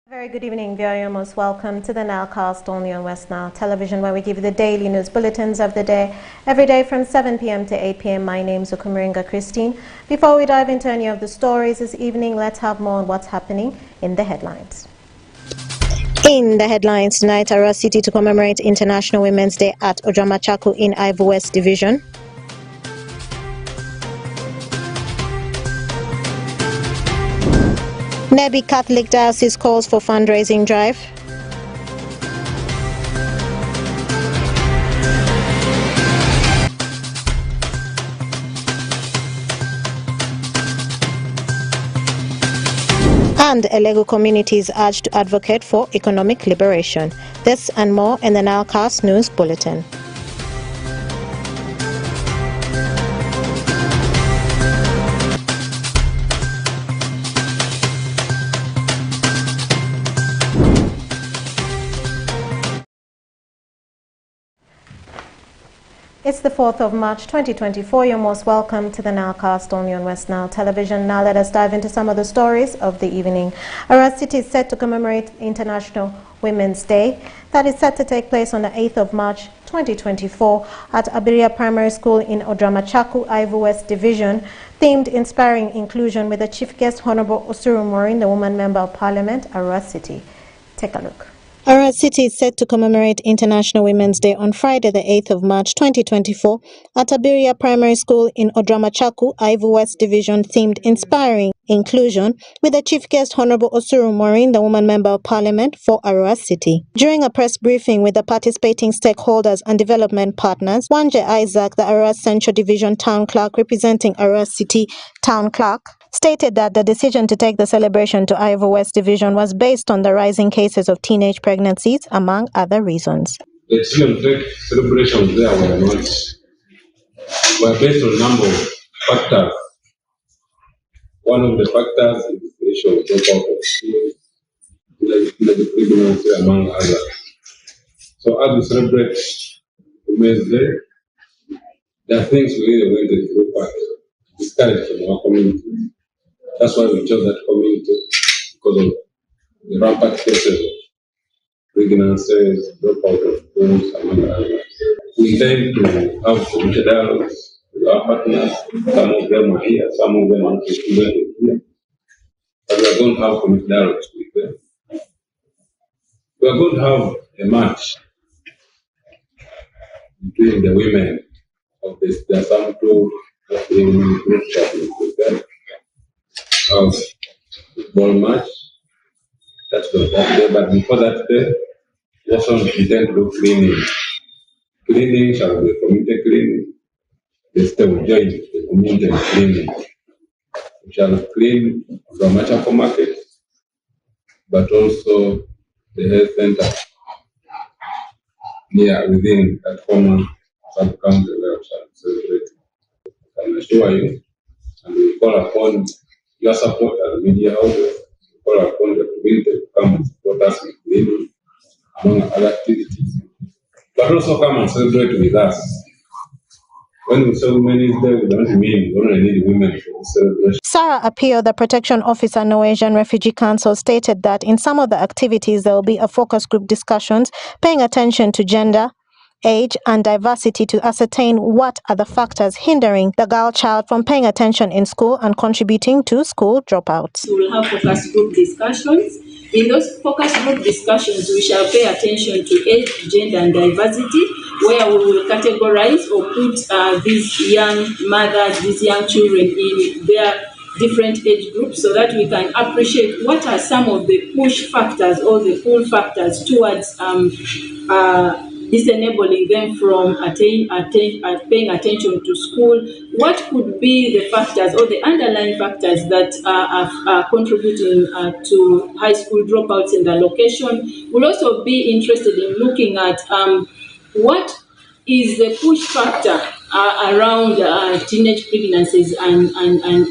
Very good evening, viewer. You're most welcome to the NILE only on West Nile Television, where we give you the daily news bulletins of the day, every day from 7 p.m. to 8 p.m. My name's Okumiringa Christine. Before we dive into any of the stories this evening, let's have more on what's happening in the headlines. In the headlines tonight, Arua City to commemorate International Women's Day at Odramachaku in Ivo West Division. Nebi Catholic Diocese calls for fundraising drive. And Elego communities urged to advocate for economic liberation. This and more in the Nilecast News Bulletin. It's the 4th of March 2024. You're most welcome to the Nilecast only on West Nile Television. Now let us dive into some of the stories of the evening. Arua City is set to commemorate International Women's Day. That is set to take place on the 8th of March 2024 at Abiria Primary School in Odramachaku, Ivo West Division, themed Inspiring Inclusion with the Chief Guest Honorable Osuru Morin, the Woman Member of Parliament, Arua City. Take a look. Arua City is set to commemorate International Women's Day on Friday, the 8th of March 2024 at Abiria Primary School in Odramachaku, Ivo West Division, themed Inspiring Inclusion with the Chief Guest Honorable Osuru Morin, the Woman Member of Parliament for Arua City. During a press briefing with the participating stakeholders and development partners, Wanje Isaac, the Arua Central Division Town Clerk representing Arua City Town Clerk, stated that the decision to take the celebration to Ivo West Division was based on the rising cases of teenage pregnancies, among other reasons. The decision to take celebrations there were based on a number of factors. One of the factors is the issue of dropout of school, pregnancy, among others. So as we celebrate Women's Day, there are things we really wanted to look at, discouraged from our community. That's why we chose that community, because of the rampant cases of pregnancies, dropout of schools, among others. We intend to have community dialogues with our partners. Some of them are here, some of them are not here. But we are going to have community dialogues with them. We are going to have a match between the women of this. There are some two women groups that we prepare. Of football match. That's the that day, but before that day, we also intend to do cleaning. Cleaning shall be community cleaning. The state will join the community cleaning. We shall clean the Machako market, but also the health center near within that former sub-county where we shall celebrate. I can assure you, and we call upon your support as media houses, call upon the community to come and support us in cleaning, among other activities. But also come and celebrate with us. When we say Women's Day, we don't mean we only need women for the celebration. Sarah Apio, the Protection Officer, Norwegian Refugee Council, stated that in some of the activities there will be a focus group discussions paying attention to gender, age and diversity to ascertain what are the factors hindering the girl child from paying attention in school and contributing to school dropouts. We will have focus group discussions. In those focus group discussions, we shall pay attention to age, gender and diversity, where we will categorize or put these young mothers, these young children in their different age groups so that we can appreciate what are some of the push factors or the pull factors towards disenabling them from paying attention to school. What could be the factors or the underlying factors that are contributing to high school dropouts in the location? We'll also be interested in looking at what is the push factor around teenage pregnancies and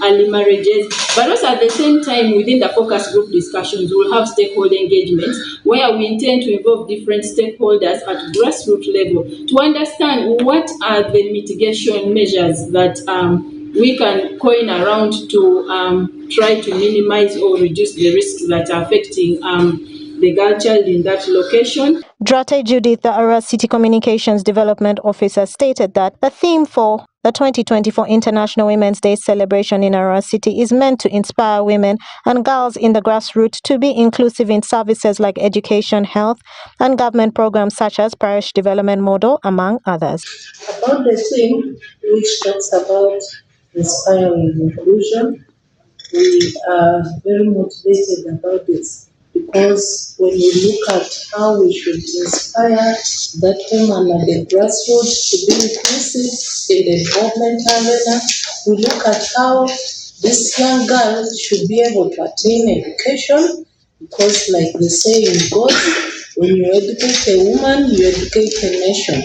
early marriages, but also at the same time within the focus group discussions we'll have stakeholder engagement where we intend to involve different stakeholders at grassroots level to understand what are the mitigation measures that we can coin around to try to minimize or reduce the risks that are affecting the girl child in that location. Drate Judith, the Ara City Communications Development Officer, stated that the theme for the 2024 International Women's Day celebration in Ara City is meant to inspire women and girls in the grassroots to be inclusive in services like education, health, and government programs such as Parish Development Model, among others. About the theme, which talks about inspiring inclusion, we are very motivated about this because when we look at how we should inspire that woman at the grassroots to be inclusive in the development arena, we look at how this young girl should be able to attain education because, like they say in God, when you educate a woman, you educate a nation.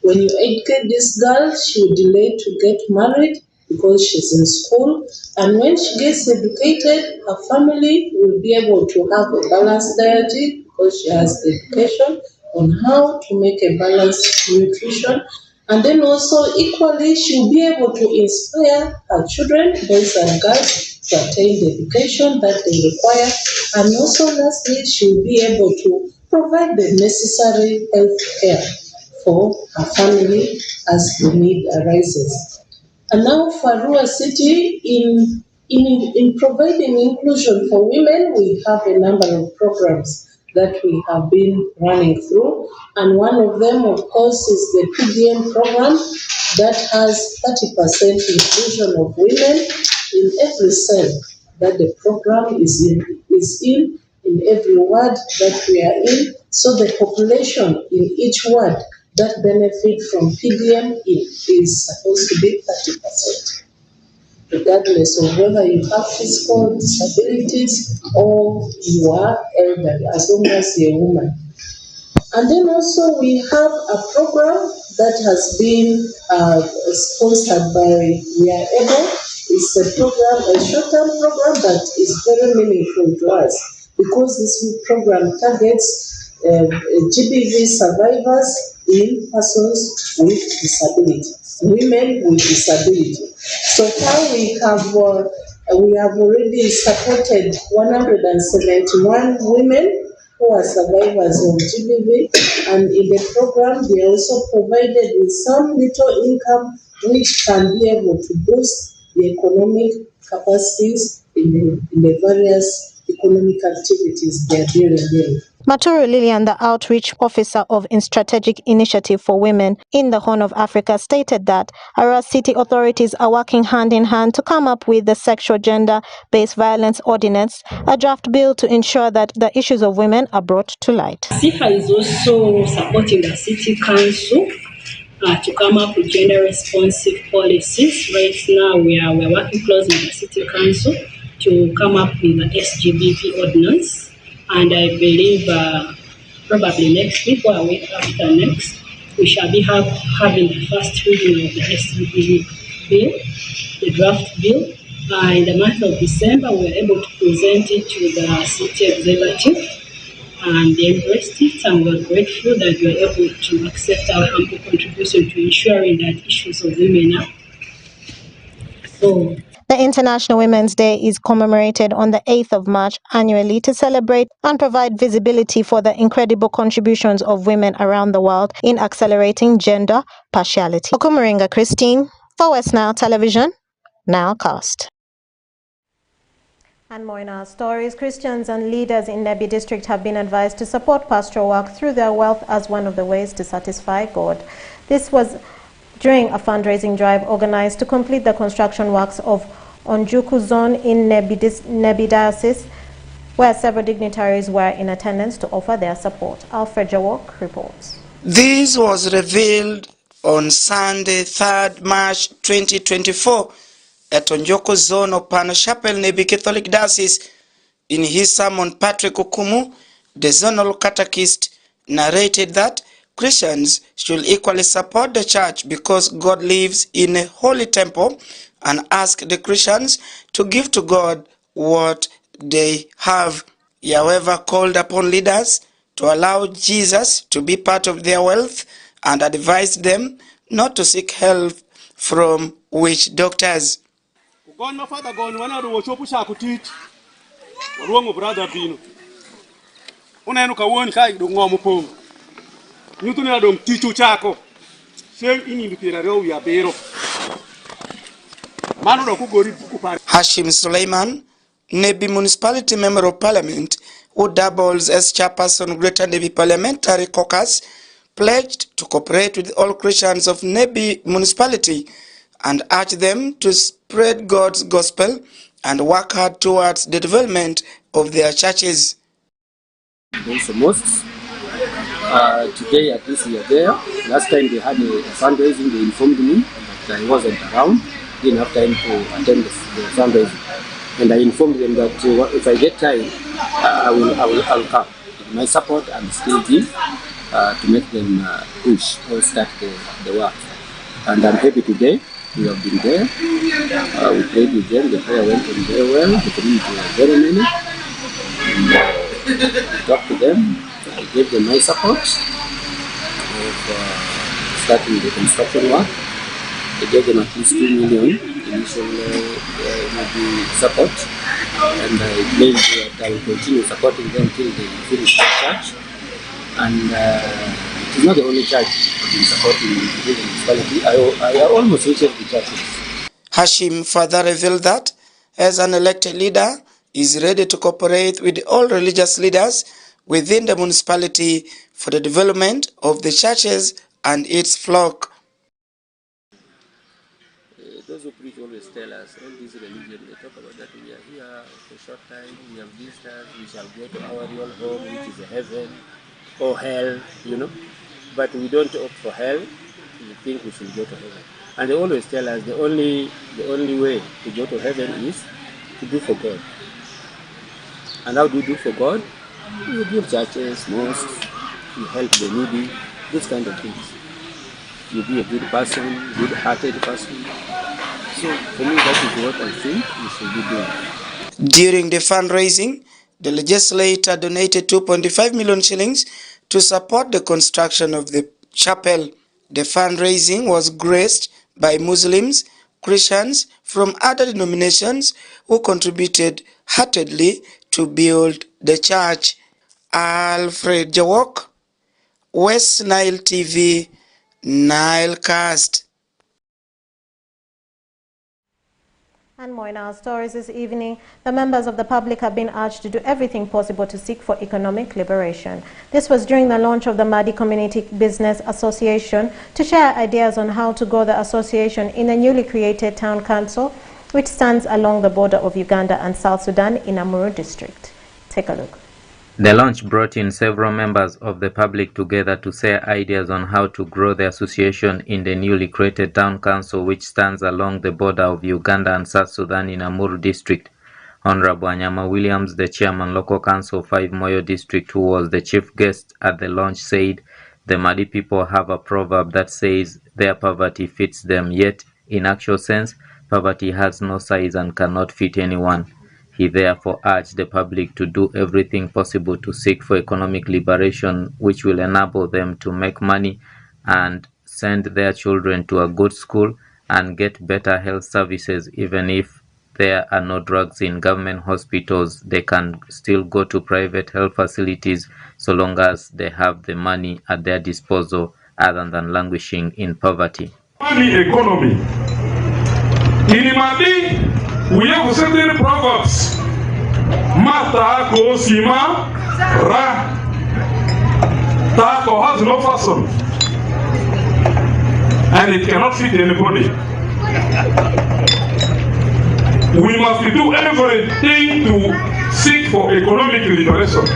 When you educate this girl, she will delay to get married because she's in school. And when she gets educated, her family will be able to have a balanced diet because she has education on how to make a balanced nutrition. And then also equally, she will be able to inspire her children, boys and girls, to attain the education that they require. And also lastly, she will be able to provide the necessary health care for her family as the need arises. And now for Arua City, in providing inclusion for women, we have a number of programs that we have been running through. And one of them, of course, is the PDM program that has 30% inclusion of women in every cell that the program is in every ward that we are in. So the population in each ward that benefit from PDM is supposed to be 30%, regardless of whether you have physical disabilities or you are elderly, as long as you're a woman. And then also we have a program that has been sponsored by We Are Able. It's a program, a short-term program that is very meaningful to us because this program targets GBV survivors in persons with disability, women with disability. So far we have already supported 171 women who are survivors of GBV, and in the program they are also provided with some little income which can be able to boost the economic capacities in the various economic activities they are dealing with. Maturu Lillian, the Outreach Officer of Strategic Initiative for Women in the Horn of Africa, stated that Ara City authorities are working hand in hand to come up with the Sexual Gender-Based Violence Ordinance, a draft bill to ensure that the issues of women are brought to light. SIHA is also supporting the City Council to come up with gender-responsive policies. Right now, we're working closely with the City Council to come up with the SGBV ordinance. And I believe probably next week or a week after next, we shall be having the first reading of the SGBV bill, the draft bill. In the month of December, we were able to present it to the city executive, and they embraced it, and we're grateful that we were able to accept our humble contribution to ensuring that issues of women are. So, the International Women's Day is commemorated on the 8th of March annually to celebrate and provide visibility for the incredible contributions of women around the world in accelerating gender partiality. Okumaringa Christine for West Nile Television, Nilecast. And more in our stories, Christians and leaders in Nebi district have been advised to support pastoral work through their wealth as one of the ways to satisfy God. This was during a fundraising drive organized to complete the construction works of Onjuku Zone in Nebi Diocese, where several dignitaries were in attendance to offer their support. Alfred Jawok reports. This was revealed on Sunday, 3rd March 2024 at Onjuku Zone of Pano Chapel, Nebi Catholic Diocese. In his sermon, Patrick Okumu, the zonal catechist, narrated that Christians should equally support the church because God lives in a holy temple, and ask the Christians to give to God what they have. He, however, called upon leaders to allow Jesus to be part of their wealth and advised them not to seek help from witch doctors. Kon ma father gon wana ro chopu sa kutit. Ruongo brother bino. Uneno ka woni kai do ngomo pong. Nyutu ne adom tichu chako. Seng ini ndipira ro ya bero. Manu do ku gori buku par. Hashim Suleiman, Nebi Municipality Member of Parliament, who doubles as chairperson Greater Nebi Parliamentary Caucus, pledged to cooperate with all Christians of Nebi Municipality and urged them to spread God's gospel and work hard towards the development of their churches. Also mosques. Today at least we are there. Last time they had a fundraising, they informed me that I wasn't around. Didn't have time to attend the fundraising. And I informed them that if I get time, I'll come. With my support, I'm still give to make them push or start the work. And I'm happy today. We have been there. We prayed with them. The prayer went on very well. The community were very many. And, I talked to them. I gave them my support of starting the construction work. I gave them at least 2 million initial support, and I pledged that I will continue supporting them till they finish the church. And it is not the only church I've been supporting in the municipality. I almost reached the churches. Hashim further revealed that, as an elected leader, is ready to cooperate with all religious leaders within the municipality for the development of the churches and its flock. Those who preach always tell us, all these religions, they talk about that we are here for a short time, we have visitors, we shall go to our real home, which is heaven or hell, you know. But we don't opt for hell, we think we should go to heaven. And they always tell us the only way to go to heaven is to do for God. And how do we do for God? We build churches, mosques, we help the needy, those kind of things. You be a good person, good-hearted person. So for me, that is what I think we should be doing. During the fundraising, the legislator donated 2.5 million shillings to support the construction of the chapel. The fundraising was graced by Muslims, Christians from other denominations who contributed heartedly to build the church. Alfred Jawok, West Nile TV, Nilecast. And more in our stories this evening, the members of the public have been urged to do everything possible to seek for economic liberation. This was during the launch of the Madi Community Business Association to share ideas on how to grow the association in a newly created town council, which stands along the border of Uganda and South Sudan in Amuru district. Take a look. The launch brought in several members of the public together to share ideas on how to grow the association in the newly created town council, which stands along the border of Uganda and South Sudan in Amuru district. Honorable Anyama Williams, the chairman local council 5 Moyo district, who was the chief guest at the launch, said the Madi people have a proverb that says their poverty fits them, yet in actual sense poverty has no size and cannot fit anyone. He therefore urged the public to do everything possible to seek for economic liberation, which will enable them to make money and send their children to a good school and get better health services. Even if there are no drugs in government hospitals, they can still go to private health facilities so long as they have the money at their disposal other than languishing in poverty. Money economy. In Madi, we have certain proverbs. Mata ko sima ra. Tako has no fasten, and it cannot fit anybody. We must do everything to seek for economic liberation,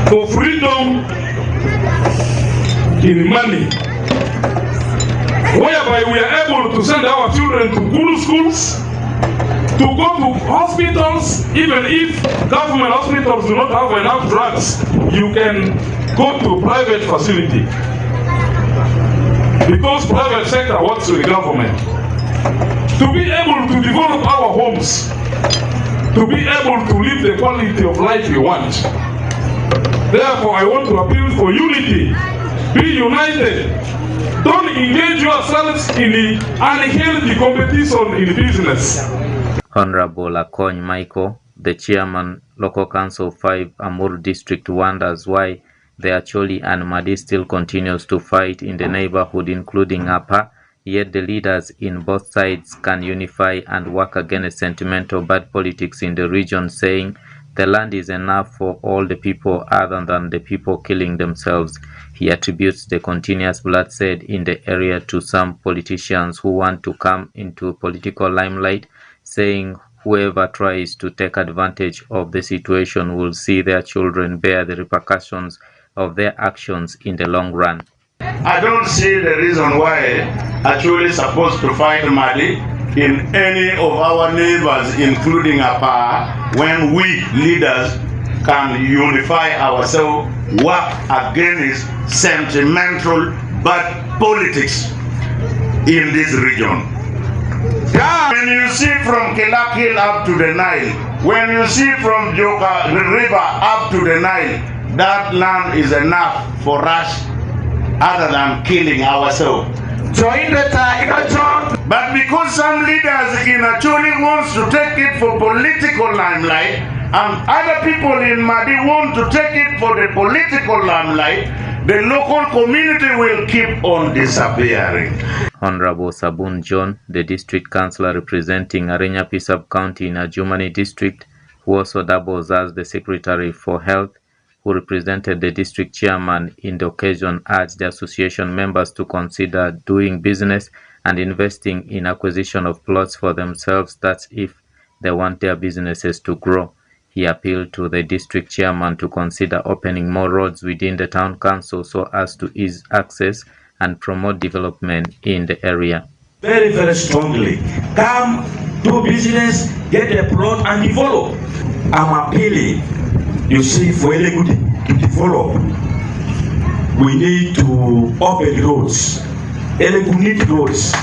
for freedom in money, whereby we are able to send our children to good schools, to go to hospitals. Even if government hospitals do not have enough drugs, you can go to private facility, because private sector works with the government. To be able to develop our homes, to be able to live the quality of life we want. Therefore, I want to appeal for unity Be united. Don't engage yourselves in the unhealthy competition in business. Honorable Akony Michael, the chairman, Local Council 5, Amur District, wonders why the Acholi and Madi still continues to fight in the neighborhood, including Apa, yet the leaders in both sides can unify and work against sentimental bad politics in the region, saying the land is enough for all the people other than the people killing themselves. He attributes the continuous bloodshed in the area to some politicians who want to come into political limelight, saying whoever tries to take advantage of the situation will see their children bear the repercussions of their actions in the long run. I don't see the reason why actually supposed to fight Mali in any of our neighbors, including Apa, when we leaders can unify ourselves, work against sentimental bad politics in this region. When you see from Kilakil up to the Nile, when you see from Joka River up to the Nile, that land is enough for us other than killing ourselves. But because some leaders in Acholi wants to take it for political limelight, and other people in Madi want to take it for the political limelight, the local community will keep on disappearing. Honorable Sabun John, the district councillor representing Arenyapi sub-county in Adjumani district, who also doubles as the secretary for health, who represented the district chairman in the occasion, urged the association members to consider doing business and investing in acquisition of plots for themselves. That's if they want their businesses to grow. He appealed to the district chairman to consider opening more roads within the town council so as to ease access and promote development in the area. Very, very strongly. Come, do business, get a plot and develop. I'm appealing, you see, for a good to develop, we need to open roads. Need roads.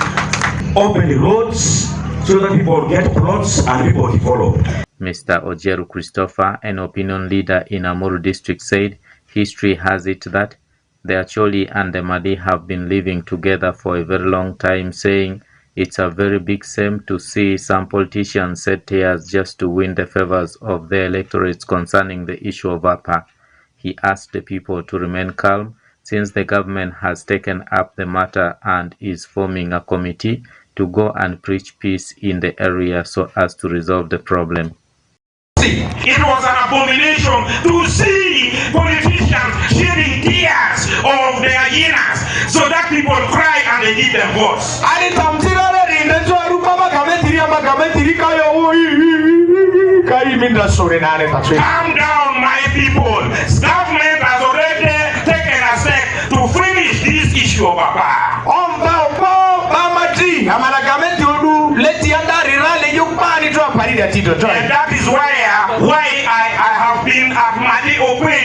Open the roads so that people get plots and people develop. Mr. Ojeru Christopher, an opinion leader in Amuru district, said history has it that the Acholi and the Madi have been living together for a very long time, saying it's a very big shame to see some politicians set tears just to win the favors of their electorates concerning the issue of APA. He asked the people to remain calm since the government has taken up the matter and is forming a committee to go and preach peace in the area so as to resolve the problem. It was an abomination to see politicians shedding tears of their hyenas so that people cry and they give them voice. Calm down, my people. Government has already taken a step to finish this issue of APA. And that is why I have been at Madi Ope.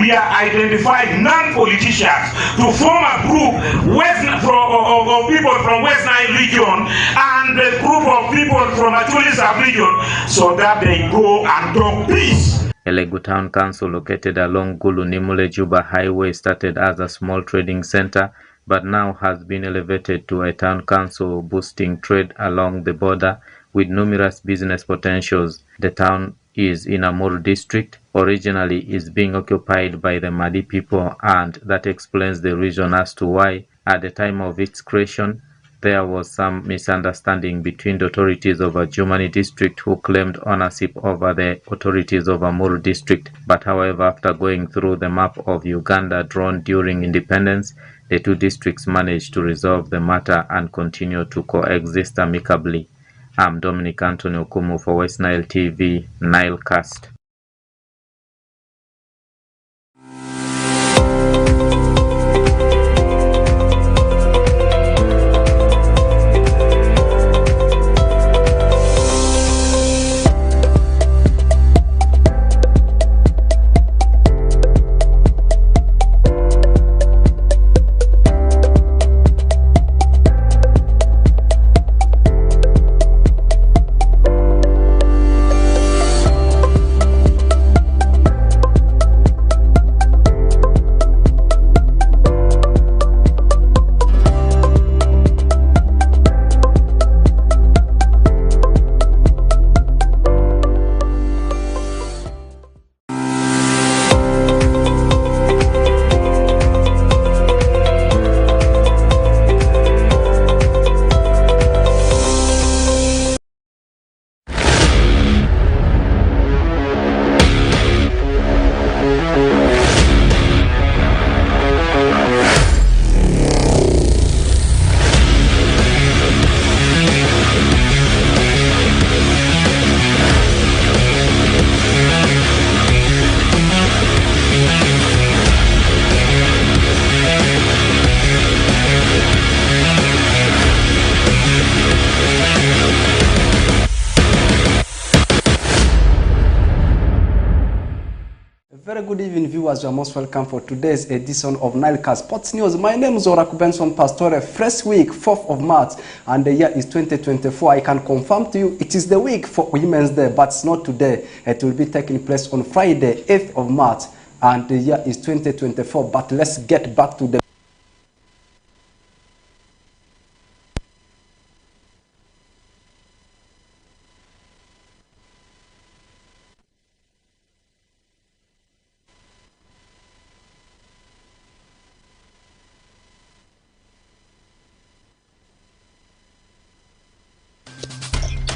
We are identified non-politicians to form a group of people from West Nile region and a group of people from Acholi sub-region so that they go and talk peace. Elegu Town Council, located along Gulu-Nimule-Juba Highway, started as a small trading center but now has been elevated to a town council, boosting trade along the border with numerous business potentials. The town is in Amuru district, originally is being occupied by the Madi people, and that explains the reason as to why, at the time of its creation, there was some misunderstanding between the authorities of Adjumani district, who claimed ownership over the authorities of Amuru district. But however, after going through the map of Uganda drawn during independence, the two districts managed to resolve the matter and continue to coexist amicably. I'm Dominic Anthony Okumu for West Nile TV, Nilecast. Very good evening, viewers. You are most welcome for today's edition of NILE Sports News. My name is Oraku Benson Pastore. Fresh week, 4th of March, and the year is 2024. I can confirm to you it is the week for Women's Day, but it's not today. It will be taking place on Friday, 8th of March, and the year is 2024. But let's get back to the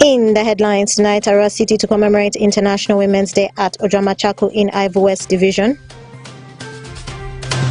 In the headlines tonight, Arua City to commemorate International Women's Day at Ojamachako in Ivo West Division.